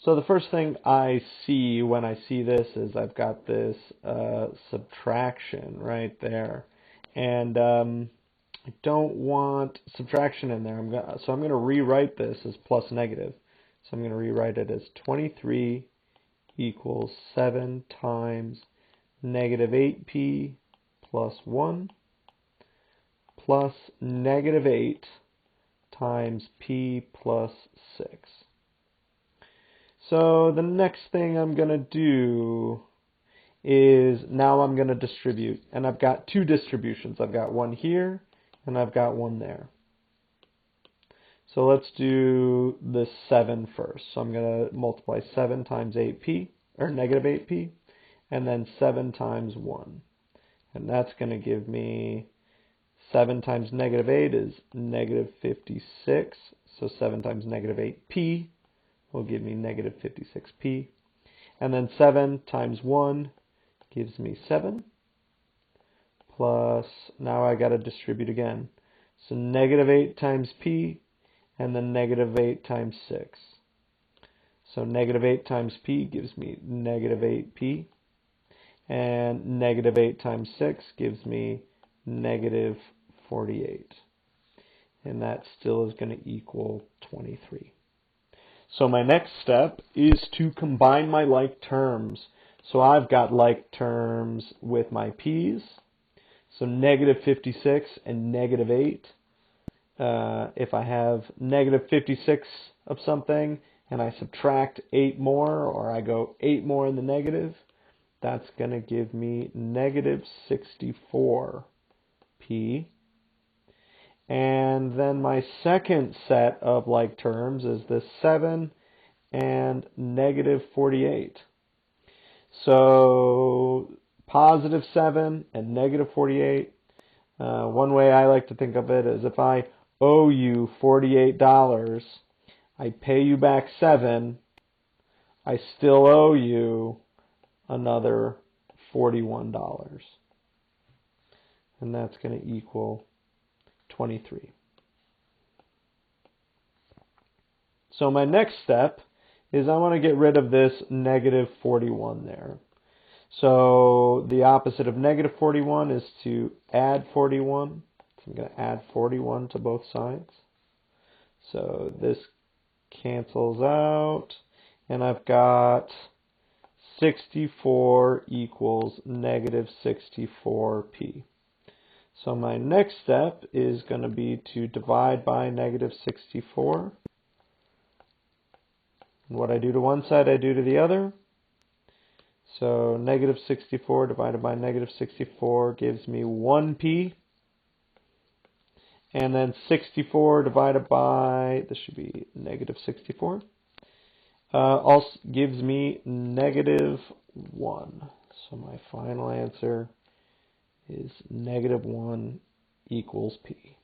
So the first thing I see when I see this is I've got this subtraction right there, and I don't want subtraction in there. So I'm going to rewrite this as plus negative. So I'm going to rewrite it as 23 equals 7 times negative 8p plus 1 plus negative 8 times p plus 6. So the next thing I'm going to do is now I'm going to distribute. And I've got two distributions. I've got one here and I've got one there. So let's do the 7 first. So I'm going to multiply 7 times 8p, or negative 8p, and then 7 times 1. And that's going to give me 7 times negative 8 is negative 56. So 7 times negative 8p will give me negative 56p. And then 7 times 1 gives me 7. Plus, now I got to distribute again. So negative 8 times p, and then negative 8 times 6. So negative 8 times p gives me negative 8p. And negative 8 times 6 gives me negative 48. And that still is going to equal 23. So my next step is to combine my like terms. So I've got like terms with my p's. So negative 56 and negative 8. If I have negative 56 of something and I subtract 8 more, or I go 8 more in the negative, that's going to give me negative 64p. And then my second set of like terms is this 7 and negative 48. So positive 7 and negative 48. One way I like to think of it is if I owe you $48, I pay you back 7, I still owe you another $41. And that's going to equal 23. So my next step is I want to get rid of this negative 41 there. So the opposite of negative 41 is to add 41. So I'm going to add 41 to both sides. So this cancels out, and I've got 64 equals negative 64p. So my next step is going to be to divide by negative 64. And what I do to one side, I do to the other. So negative 64 divided by negative 64 gives me 1p. And then 64 divided by, this should be negative 64, also gives me negative 1. So my final answer is negative 1 equals p.